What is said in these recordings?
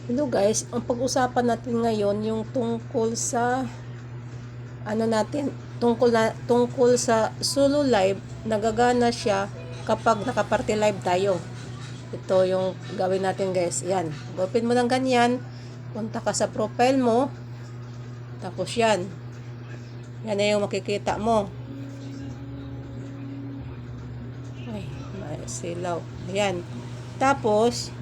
Hello guys, ang pag-usapan natin ngayon yung tungkol sa tungkol sa solo live. Nagagana siya kapag naka-party live tayo. Ito yung gawin natin guys. Yan. Open mo ng ganyan. Punta ka sa profile mo. Tapos yan. Yan na yung makikita mo. Ay, may silaw. Ayan. Tapos,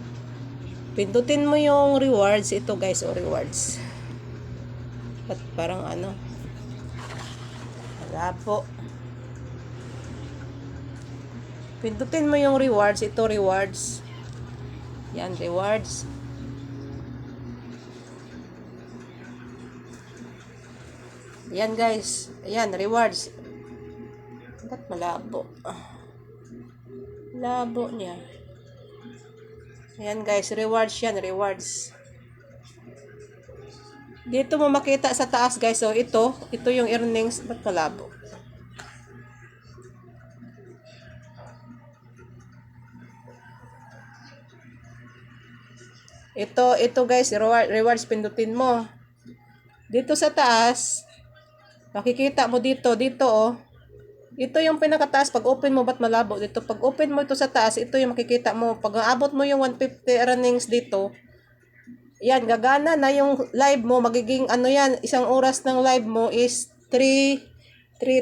pindutin mo yung rewards. Ito guys, o rewards. At parang ano. Wala po. Pindutin mo yung rewards. Ito rewards. Yan, rewards. Yan guys. Ayan, rewards. Ba't malabo? Labo niya. Ayan guys, rewards yan, rewards. Dito mo makita sa taas guys. So, ito yung earnings. Ba't malabo? Ito guys, rewards, pindutin mo. Dito sa taas, makikita mo dito oh. Ito yung pinakataas. Pag open mo, ba't malabo dito? Pag open mo ito sa taas, ito yung makikita mo. Pag aabot mo yung 150 earnings dito, yan, gagana na yung live mo. Magiging ano yan, isang oras ng live mo is 3,000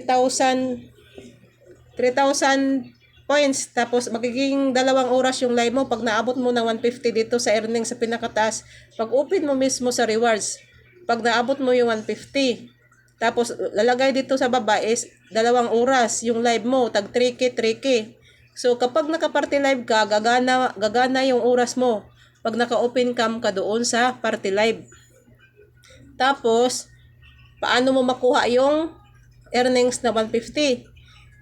points. Tapos magiging 2 oras yung live mo pag naabot mo ng 150 dito sa earnings sa pinakataas. Pag open mo mismo sa rewards, pag naabot mo yung 150, tapos lalagay dito sa baba is 2 oras yung live mo, tag 3K, 3K. So kapag naka-party live ka, gagana yung oras mo pag naka-open cam ka doon sa party live. Tapos, paano mo makuha yung earnings na 150?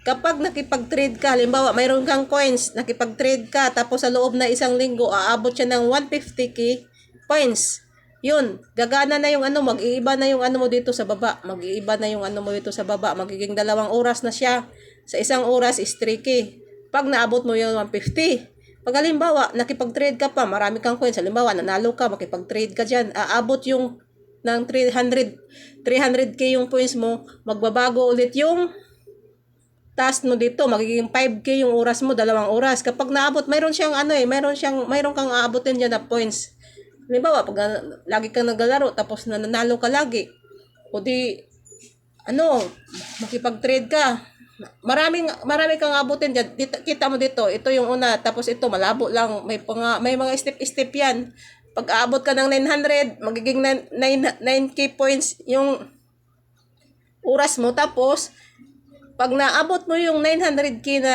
Kapag nakipag-trade ka, halimbawa mayroon kang coins, nakipag-trade ka, tapos sa loob na isang linggo, aabot siya ng 150k points. Yun, gagana na yung ano, mag-iiba na yung ano mo dito sa baba. Mag-iiba na yung ano mo dito sa baba. Magiging 2 oras na siya. Sa isang oras is 3k. Pag naabot mo yung 150. Pag halimbawa, nakipag-trade ka pa, marami kang coins. Halimbawa, nanalo ka, makipag-trade ka dyan. Aabot yung ng 300k yung points mo, magbabago ulit yung task mo dito, magiging 5k yung oras mo, 2 oras. Kapag naabot, mayroon kang aabotin dyan na points. Halimbawa, pag lagi kang naglalaro, tapos nanalo ka lagi, o di, makipag-trade ka. Marami kang aabotin dyan. Kita mo dito, ito yung una, tapos ito, malabo lang. May mga step-step yan. Pag aabot ka ng 900, magiging 9k points yung oras mo. Tapos, pag naabot mo yung 900k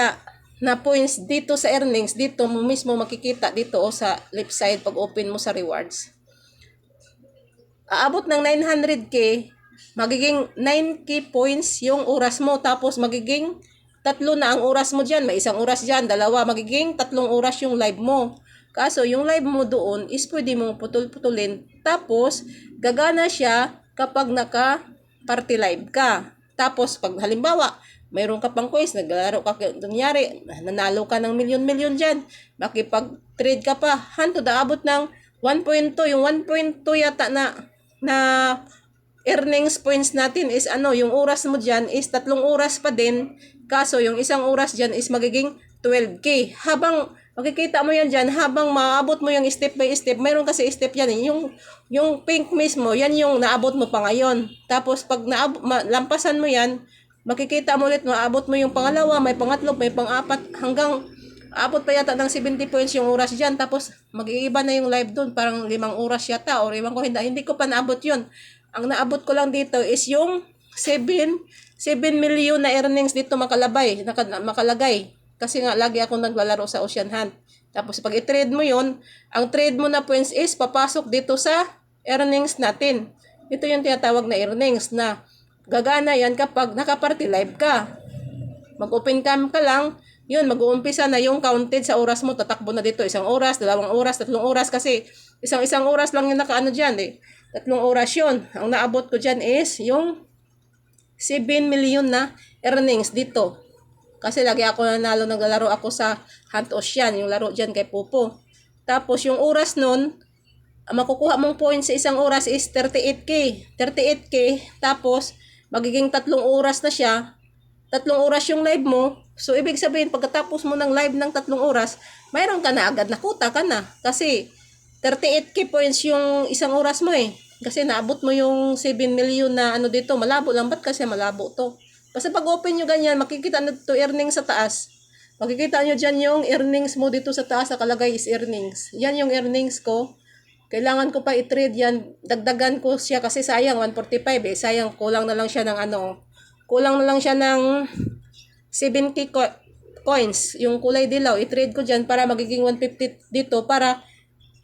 na points dito sa earnings, dito mo mismo makikita dito sa left side pag open mo sa rewards. Aabot ng 900k, magiging 9k points yung oras mo, tapos magiging 3 na ang oras mo diyan. May 1 oras diyan, 2, magiging 3 oras yung live mo. Kaso yung live mo doon is pwede mo putol-putulin. Tapos gagana siya kapag naka party live ka. Tapos pag halimbawa mayroon ka pang quiz, naglalaro ka, nangyari, nanalo ka ng milyon-milyon dyan, makipag-trade ka pa, hanto daabot ng 1.2, yung 1.2 yata na earnings points natin is yung oras mo dyan is 3 oras pa din, kaso yung 1 oras dyan is magiging 12k. Habang makikita mo yan dyan, habang maabot mo yung step by step, mayroon kasi step yan, yung pink mismo, yan yung naabot mo pa ngayon. Tapos pag lampasan mo yan, makikita mo ulit, maabot mo yung pangalawa, may pangatlo, may pang-apat, hanggang abot pa yata ng 70 points yung oras dyan. Tapos mag-iiba na yung live doon, parang 5 oras yata, o 5 ko, hindi ko pa naabot yun. Ang naabot ko lang dito is yung 7 million na earnings dito makalagay. Kasi nga lagi ako naglalaro sa Ocean Hunt. Tapos pag i-trade mo yun, ang trade mo na points is papasok dito sa earnings natin. Ito yung tinatawag na earnings na gagana yan kapag naka-party live ka. Mag-open cam ka lang, yun, mag-uumpisa na yung counted sa oras mo. Tatakbo na dito, 1 oras, 2 oras, 3 oras, kasi isang oras lang yung nakaano dyan eh. 3 oras yun. Ang naabot ko dyan is yung 7 million na earnings dito. Kasi lagi ako nanalo, naglalaro ako sa Hunt Ocean, yung laro dyan kay Popo. Tapos yung oras nun, ang makukuha mong points sa isang oras is 38K. 38K, tapos magiging 3 oras na siya. 3 oras yung live mo. So, ibig sabihin, pagkatapos mo ng live ng 3 oras, mayroon ka na agad, nakuta ka na. Kasi, 38K points yung isang oras mo eh. Kasi naabot mo yung 7 million na ano dito. Malabo lang. Ba't kasi malabo to? Kasi pag open nyo ganyan, makikita na to earnings sa taas. Makikita nyo dyan yung earnings mo dito sa taas. Nakalagay is earnings. Yan yung earnings ko. Kailangan ko pa i-trade yan. Dagdagan ko siya kasi sayang 145 eh. Sayang kulang na lang siya ng ano. Kulang na lang siya ng 7K coins. Yung kulay dilaw, i-trade ko dyan para magiging 150 dito. Para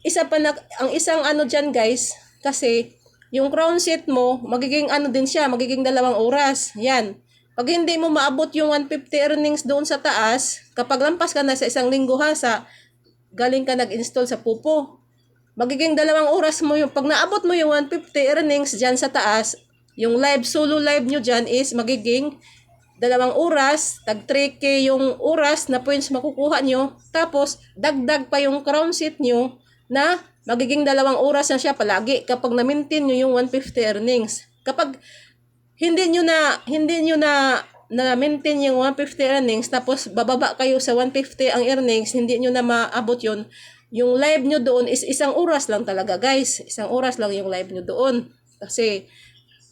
isa pa na, ang isang ano dyan guys, kasi yung crown set mo, magiging ano din siya, magiging 2 oras. Yan. Pag hindi mo maabot yung 150 earnings doon sa taas, kapag lampas ka na sa 1 linggo ha, galing ka nag-install sa Pupo, magiging 2 oras mo yung, pag naabot mo yung 150 earnings dyan sa taas, yung solo live nyo dyan is magiging 2 oras, tag 3K yung oras na points makukuha nyo, tapos dagdag pa yung crown set nyo na magiging 2 oras na siya palagi kapag na-maintain nyo yung 150 earnings. Kapag hindi nyo na maintain yung 150 earnings, tapos bababa kayo sa 150 ang earnings, hindi nyo na maabot yun, yung live nyo doon is 1 oras lang talaga guys. 1 oras lang yung live nyo doon. Kasi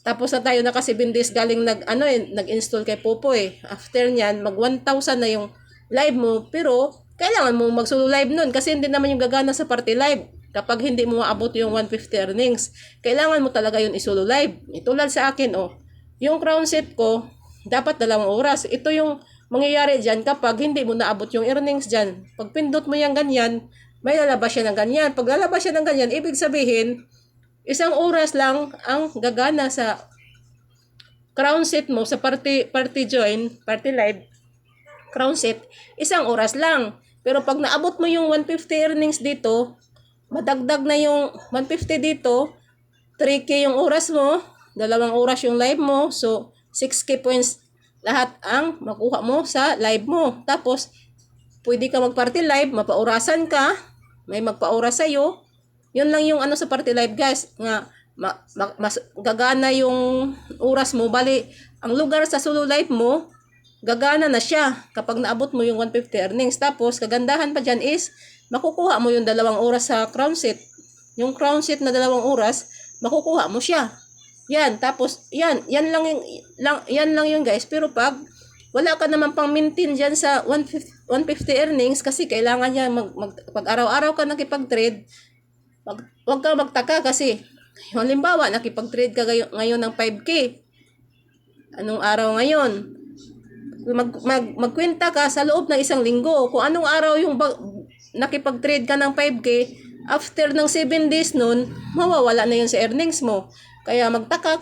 tapos na tayo naka 7 days galing nag-install kay Popo eh. After nyan, mag 1,000 na yung live mo. Pero, kailangan mo mag-solo live nun kasi hindi naman yung gagana sa party live. Kapag hindi mo maabot yung 150 earnings, kailangan mo talaga yun i-solo live. Itulad sa akin, yung crown set ko, dapat 2 oras. Ito yung mangyayari dyan kapag hindi mo naabot yung earnings dyan. Pag pindot mo yung ganyan, may lalabas siya ng ganyan. Pag lalabas siya ng ganyan, ibig sabihin, 1 oras lang ang gagana sa crown set mo sa party live crown set, 1 oras lang. Pero pag naabot mo yung 150 earnings dito, madagdag na yung 150 dito, 3K yung oras mo, 2 oras yung live mo, so 6K points lahat ang makuha mo sa live mo. Tapos, pwede ka mag-party live, mapaurasan ka, may magpaura sa'yo. Yun lang yung sa party live guys, nga mas gagana yung oras mo. Bali, ang lugar sa solo live mo, gagana na siya kapag naabot mo yung 150 earnings. Tapos, kagandahan pa dyan is, makukuha mo yung 2 oras sa crown set. Yung crown set na 2 oras, makukuha mo siya. Yan, tapos, yan lang yung guys. Pero pag wala ka naman pang maintain dyan sa 150 earnings, kasi kailangan niya pag araw-araw ka nakipag-trade, huwag ka magtaka kasi, halimbawa, nakipag-trade ka ngayon ng 5K. Anong araw ngayon? Magkwenta ka sa loob ng 1 linggo. Kung anong araw yung nakipag-trade ka ng 5K, after ng 7 days nun, mawawala na yun sa earnings mo. Kaya magtaka